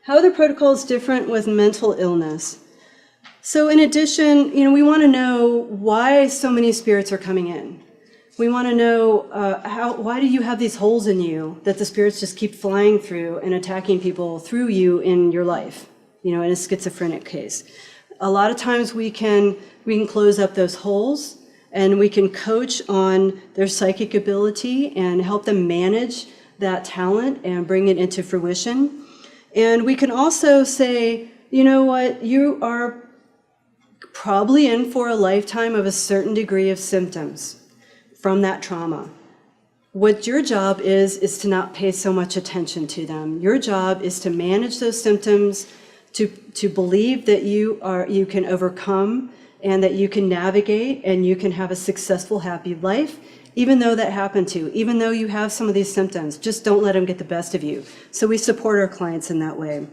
How are the protocols different with mental illness? So in addition, we want to know why so many spirits are coming in. We want to know why do you have these holes in you that the spirits just keep flying through and attacking people through you in your life, in a schizophrenic case. A lot of times we can close up those holes, and we can coach on their psychic ability and help them manage that talent and bring it into fruition. And we can also say, you know what, you are probably in for a lifetime of a certain degree of symptoms from that trauma. What your job is to not pay so much attention to them. Your job is to manage those symptoms, to believe that you can overcome and that you can navigate and you can have a successful, happy life, even though that happened to you, even though you have some of these symptoms. Just don't let them get the best of you. So we support our clients in that way.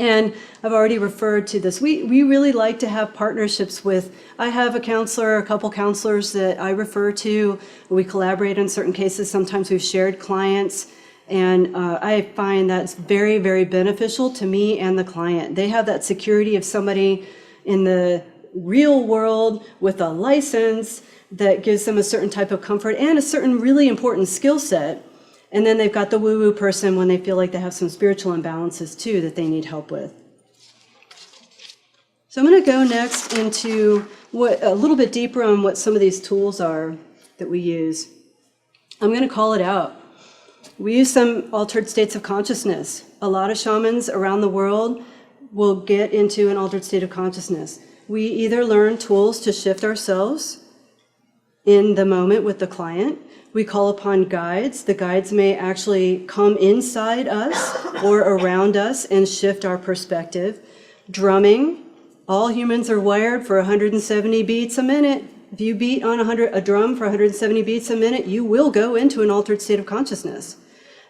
And I've already referred to this. We really like to have partnerships with, I have a counselor, a couple counselors that I refer to. We collaborate in certain cases. Sometimes we've shared clients. And I find that's very, very beneficial to me and the client. They have that security of somebody in the real world with a license that gives them a certain type of comfort and a certain really important skill set. And then they've got the woo-woo person when they feel like they have some spiritual imbalances too that they need help with. So I'm going to go next into a little bit deeper on what some of these tools are that we use. I'm going to call it out. We use some altered states of consciousness. A lot of shamans around the world will get into an altered state of consciousness. We either learn tools to shift ourselves in the moment with the client. We call upon guides. The guides may actually come inside us or around us and shift our perspective. Drumming. All humans are wired for 170 beats a minute. If you beat on a drum for 170 beats a minute, you will go into an altered state of consciousness.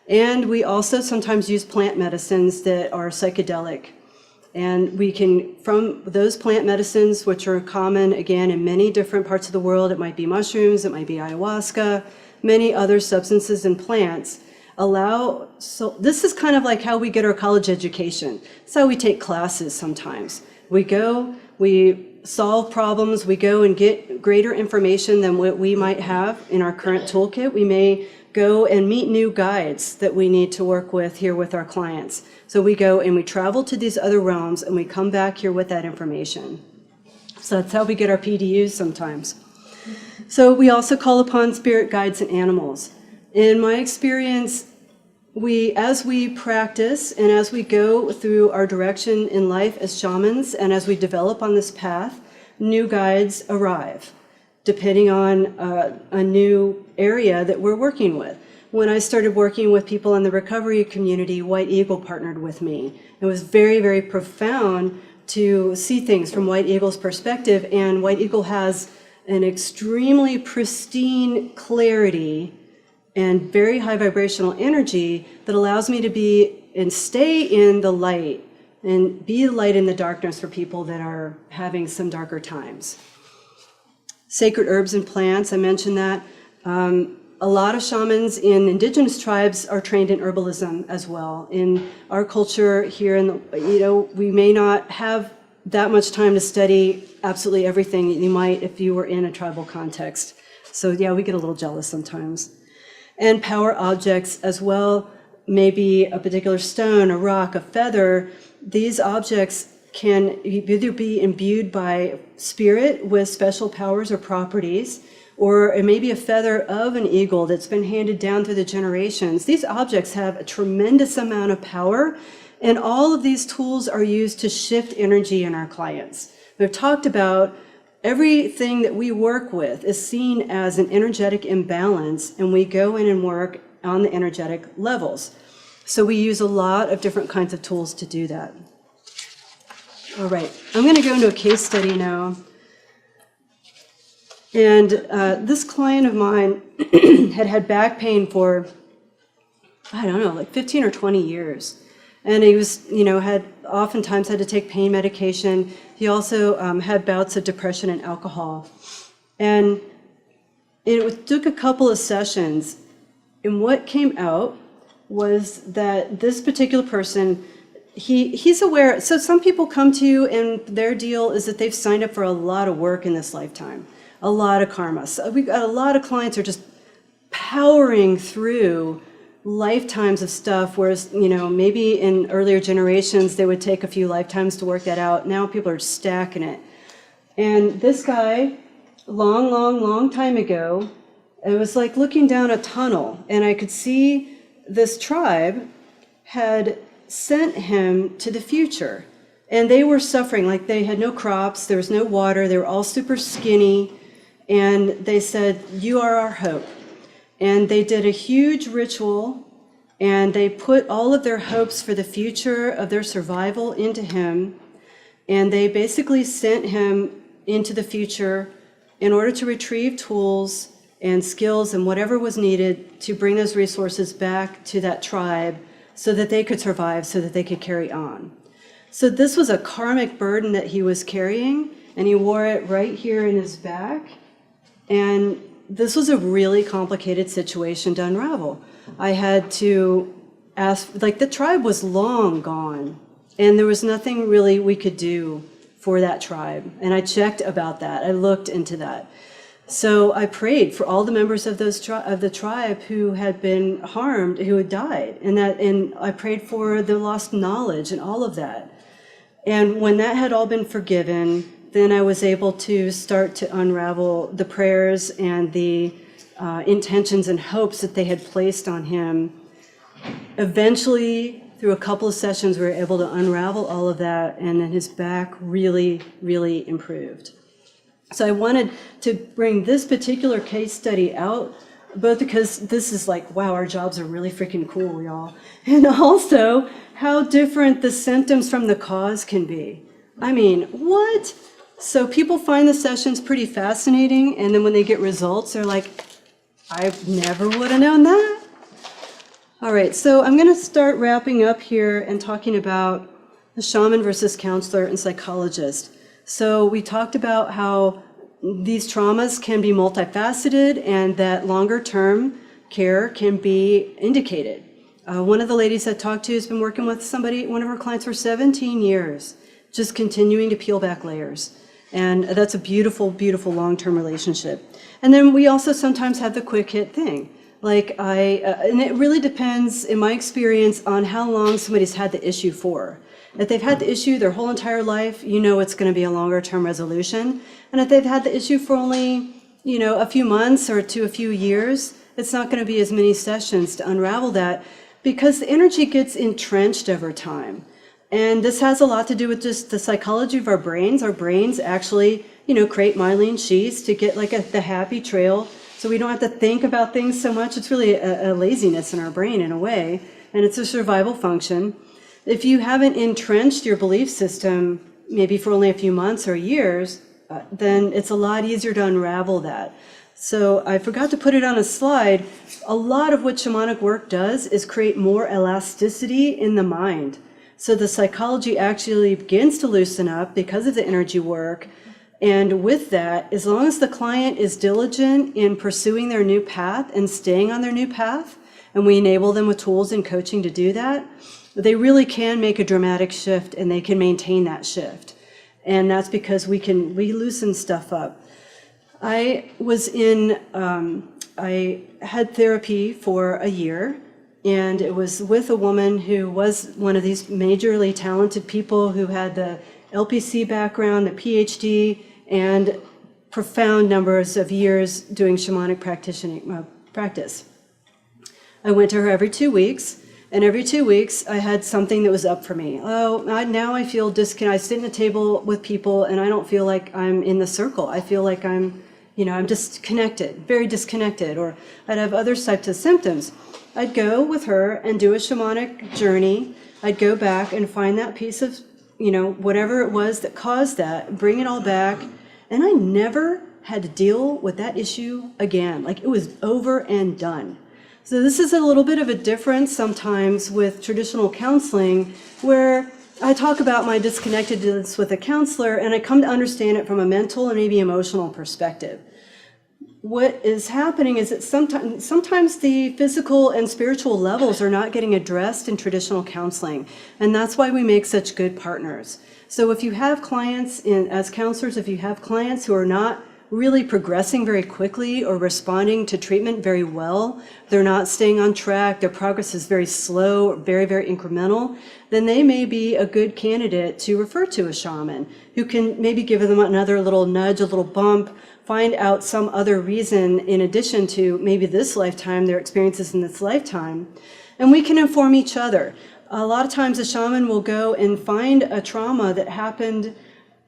And we also sometimes use plant medicines that are psychedelic. And we can, from those plant medicines, which are common, again, in many different parts of the world, it might be mushrooms, it might be ayahuasca, many other substances and plants, so this is kind of like how we get our college education. It's how we take classes sometimes. We go, we solve problems, we go and get greater information than what we might have in our current toolkit. We may go and meet new guides that we need to work with here with our clients. So we go and we travel to these other realms and we come back here with that information. So that's how we get our PDUs sometimes. So we also call upon spirit guides and animals. In my experience, as we practice and as we go through our direction in life as shamans and as we develop on this path, new guides arrive, depending on a new area that we're working with. When I started working with people in the recovery community, White Eagle partnered with me. It was very, very profound to see things from White Eagle's perspective, and White Eagle has an extremely pristine clarity and very high vibrational energy that allows me to be and stay in the light and be the light in the darkness for people that are having some darker times. Sacred herbs and plants, I mentioned that. A lot of shamans in indigenous tribes are trained in herbalism as well. In our culture here, we may not have that much time to study absolutely everything that you might if you were in a tribal context. So yeah, we get a little jealous sometimes. And power objects as well, maybe a particular stone, a rock, a feather. These objects can either be imbued by spirit with special powers or properties, or it may be a feather of an eagle that's been handed down through the generations. These objects have a tremendous amount of power, and all of these tools are used to shift energy in our clients. We've talked about everything that we work with is seen as an energetic imbalance, and we go in and work on the energetic levels. So we use a lot of different kinds of tools to do that. All right, I'm going to go into a case study now. And this client of mine had back pain for, I don't know, like 15 or 20 years. And he was, had oftentimes had to take pain medication. He also had bouts of depression and alcohol. And it took a couple of sessions. And what came out was that this particular person he's aware. So some people come to you and their deal is that they've signed up for a lot of work in this lifetime, a lot of karma. So we've got a lot of clients who are just powering through lifetimes of stuff, whereas, maybe in earlier generations, they would take a few lifetimes to work that out. Now people are stacking it. And this guy, long time ago, it was like looking down a tunnel, and I could see this tribe had sent him to the future. And they were suffering, like they had no crops, there was no water, they were all super skinny, and they said, "You are our hope." And they did a huge ritual, and they put all of their hopes for the future of their survival into him, and they basically sent him into the future in order to retrieve tools and skills and whatever was needed to bring those resources back to that tribe so that they could survive, so that they could carry on. So this was a karmic burden that he was carrying, and he wore it right here in his back. And this was a really complicated situation to unravel. I had to ask, the tribe was long gone, and there was nothing really we could do for that tribe. And I checked about that. I looked into that. So I prayed for all the members of the tribe who had been harmed, who had died, and I prayed for the lost knowledge and all of that. And when that had all been forgiven, then I was able to start to unravel the prayers and the intentions and hopes that they had placed on him. Eventually, through a couple of sessions, we were able to unravel all of that, and then his back really, really improved. So I wanted to bring this particular case study out, both because this is like, wow, our jobs are really freaking cool, y'all, and also how different the symptoms from the cause can be. I mean, what? So people find the sessions pretty fascinating, and then when they get results, they're like, I never would have known that. All right, so I'm going to start wrapping up here and talking about the shaman versus counselor and psychologist. So we talked about how these traumas can be multifaceted and that longer-term care can be indicated. One of the ladies I talked to has been working with one of her clients for 17 years, just continuing to peel back layers. And that's a beautiful, beautiful long-term relationship. And then we also sometimes have the quick hit thing. And it really depends, in my experience, on how long somebody's had the issue for. If they've had the issue their whole entire life, it's going to be a longer term resolution. And if they've had the issue for only, a few months or to a few years, it's not going to be as many sessions to unravel that, because the energy gets entrenched over time. And this has a lot to do with just the psychology of our brains. Our brains actually, create myelin sheaths to get the happy trail, so we don't have to think about things so much. It's really a laziness in our brain in a way, and it's a survival function. If you haven't entrenched your belief system, maybe for only a few months or years, then it's a lot easier to unravel that. So I forgot to put it on a slide. A lot of what shamanic work does is create more elasticity in the mind. So the psychology actually begins to loosen up because of the energy work. And with that, as long as the client is diligent in pursuing their new path and staying on their new path, and we enable them with tools and coaching to do that, they really can make a dramatic shift, and they can maintain that shift. And that's because we loosen stuff up. I had therapy for a year, and it was with a woman who was one of these majorly talented people who had the LPC background, the PhD, and profound numbers of years doing shamanic practice. I went to her every 2 weeks. And every 2 weeks, I had something that was up for me. Now I feel disconnected. I sit at a table with people, and I don't feel like I'm in the circle. I feel like I'm disconnected, very disconnected. Or I'd have other types of symptoms. I'd go with her and do a shamanic journey. I'd go back and find that piece of, whatever it was that caused that, bring it all back. And I never had to deal with that issue again. It was over and done. So this is a little bit of a difference sometimes with traditional counseling, where I talk about my disconnectedness with a counselor, and I come to understand it from a mental and maybe emotional perspective. what is happening is that sometimes the physical and spiritual levels are not getting addressed in traditional counseling, and that's why we make such good partners. So if you have clients, as counselors, if you have clients who are not really progressing very quickly or responding to treatment very well, they're not staying on track, their progress is very slow, or very, very incremental, then they may be a good candidate to refer to a shaman who can maybe give them another little nudge, a little bump, find out some other reason in addition to maybe this lifetime, their experiences in this lifetime, and we can inform each other. A lot of times a shaman will go and find a trauma that happened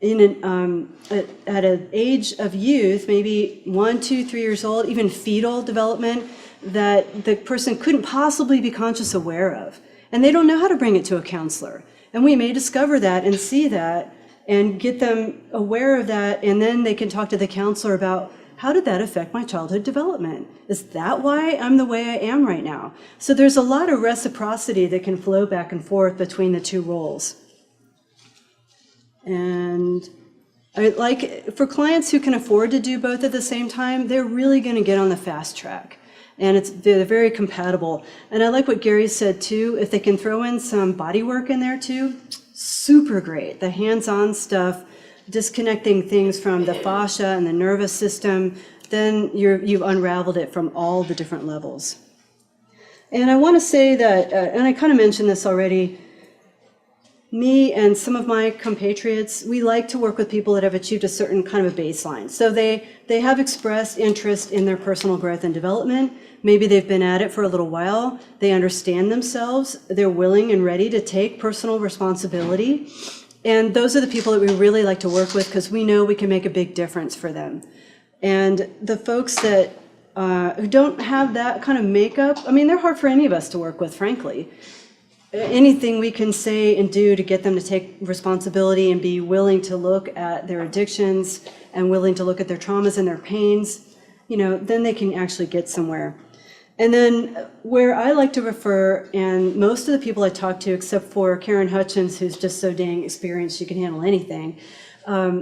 at an age of youth, maybe 1, 2, 3 years old, even fetal development, that the person couldn't possibly be conscious aware of. And they don't know how to bring it to a counselor. And we may discover that and see that and get them aware of that, and then they can talk to the counselor about, how did that affect my childhood development? Is that why I'm the way I am right now? So there's a lot of reciprocity that can flow back and forth between the two roles. And for clients who can afford to do both at the same time, they're really going to get on the fast track. And they're very compatible. And I like what Gary said too, if they can throw in some body work in there too, super great. The hands-on stuff, disconnecting things from the fascia and the nervous system, then you've unraveled it from all the different levels. And I want to say that, and I kind of mentioned this already, me and some of my compatriots, we like to work with people that have achieved a certain kind of a baseline. So they have expressed interest in their personal growth and development. Maybe they've been at it for a little while. They understand themselves. They're willing and ready to take personal responsibility. And those are the people that we really like to work with because we know we can make a big difference for them. And the folks that who don't have that kind of makeup, I mean, they're hard for any of us to work with, frankly. Anything we can say and do to get them to take responsibility and be willing to look at their addictions and willing to look at their traumas and their pains, then they can actually get somewhere. And then where I like to refer, and most of the people I talk to, except for Karen Hutchins, who's just so dang experienced, she can handle anything,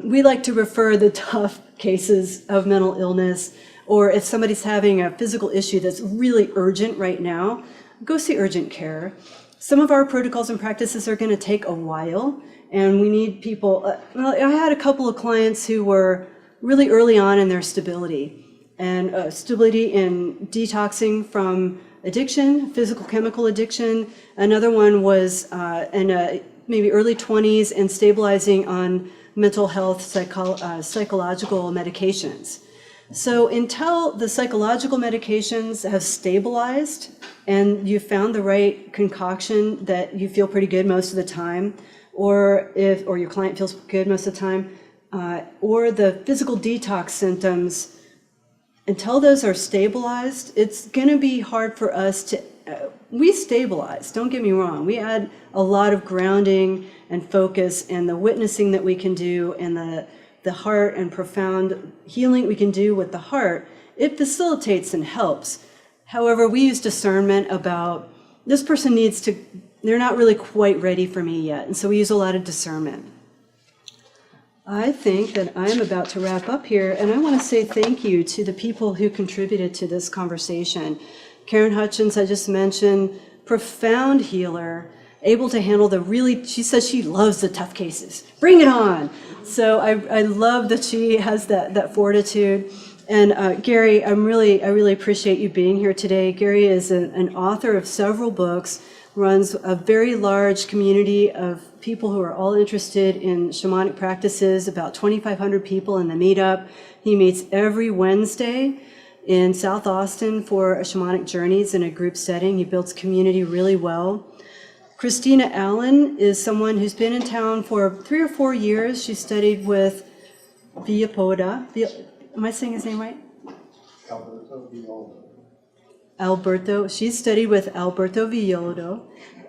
we like to refer the tough cases of mental illness, or if somebody's having a physical issue that's really urgent right now, go see urgent care. Some of our protocols and practices are going to take a while, and we need people. I had a couple of clients who were really early on in their stability, and stability in detoxing from addiction, physical chemical addiction. Another one was in maybe early 20s and stabilizing on mental health psychological medications. So until the psychological medications have stabilized and you found the right concoction that you feel pretty good most of the time, or your client feels good most of the time, or the physical detox symptoms, until those are stabilized, it's going to be hard for us to, we stabilize, don't get me wrong. We add a lot of grounding and focus and the witnessing that we can do and the heart and profound healing we can do with the heart. It facilitates and helps. However, we use discernment about, this person needs to, they're not really quite ready for me yet. And so we use a lot of discernment. I think that I'm about to wrap up here, and I want to say thank you to the people who contributed to this conversation. Karen Hutchins, I just mentioned, profound healer, able to handle she says she loves the tough cases. Bring it on. So I love that she has that fortitude. And Gary, I really appreciate you being here today. Gary is an author of several books, runs a very large community of people who are all interested in shamanic practices, about 2,500 people in the meetup. He meets every Wednesday in South Austin for shamanic journeys in a group setting. He builds community really well. Christina Allen is someone who's been in town for 3 or 4 years. She studied with Villapoda. Am I saying his name right? Alberto. She studied with Alberto Villoldo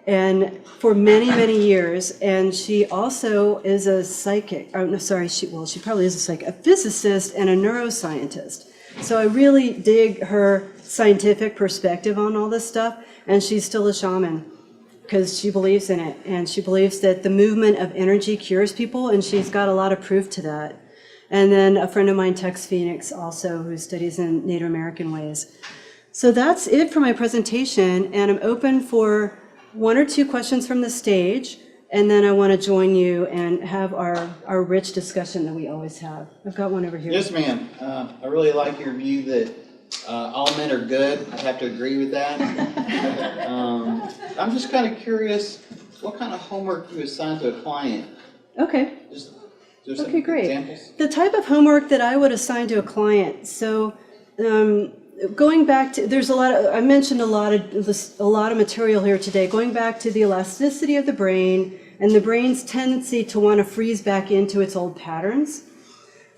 and for many, many years. And she also is a psychic. She probably is a physicist and a neuroscientist. So I really dig her scientific perspective on all this stuff. And she's still a shaman because she believes in it. And she believes that the movement of energy cures people. And she's got a lot of proof to that. And then a friend of mine, Tex Phoenix, also, who studies in Native American ways. So that's it for my presentation, and I'm open for 1 or 2 questions from the stage, and then I want to join you and have our rich discussion that we always have. I've got one over here. Yes, ma'am. I really like your view that all men are good. I have to agree with that. I'm just kind of curious, what kind of homework do you assign to a client? Okay. Okay, great. Examples? The type of homework that I would assign to a client. So going back to, there's a lot of, I mentioned a lot of material here today, going back to the elasticity of the brain and the brain's tendency to want to freeze back into its old patterns.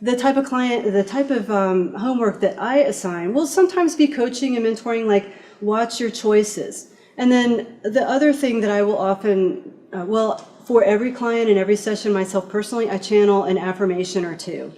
The type of homework that I assign will sometimes be coaching and mentoring, like watch your choices. And then the other thing that I will often, for every client and every session, myself personally, I channel an affirmation or 2.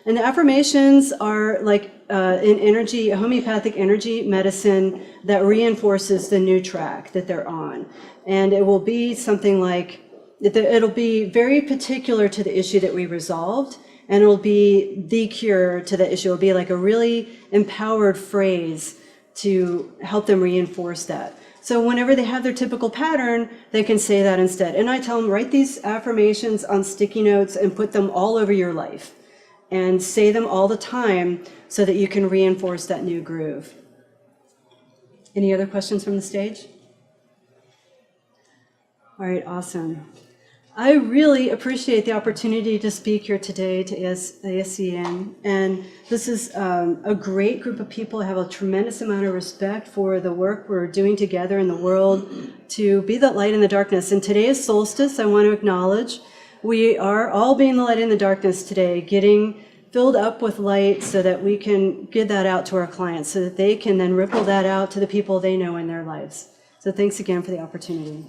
And the affirmations are like an energy, a homeopathic energy medicine that reinforces the new track that they're on. And it will be something like, it'll be very particular to the issue that we resolved, and it'll be the cure to the issue. It'll be like a really empowered phrase to help them reinforce that. So whenever they have their typical pattern, they can say that instead. And I tell them, write these affirmations on sticky notes and put them all over your life. And say them all the time so that you can reinforce that new groove. Any other questions from the stage? All right, awesome. I really appreciate the opportunity to speak here today to ASCN. And this is a great group of people. I have a tremendous amount of respect for the work we're doing together in the world to be that light in the darkness. And today is solstice. I want to acknowledge we are all being the light in the darkness today, getting filled up with light so that we can give that out to our clients, so that they can then ripple that out to the people they know in their lives. So thanks again for the opportunity.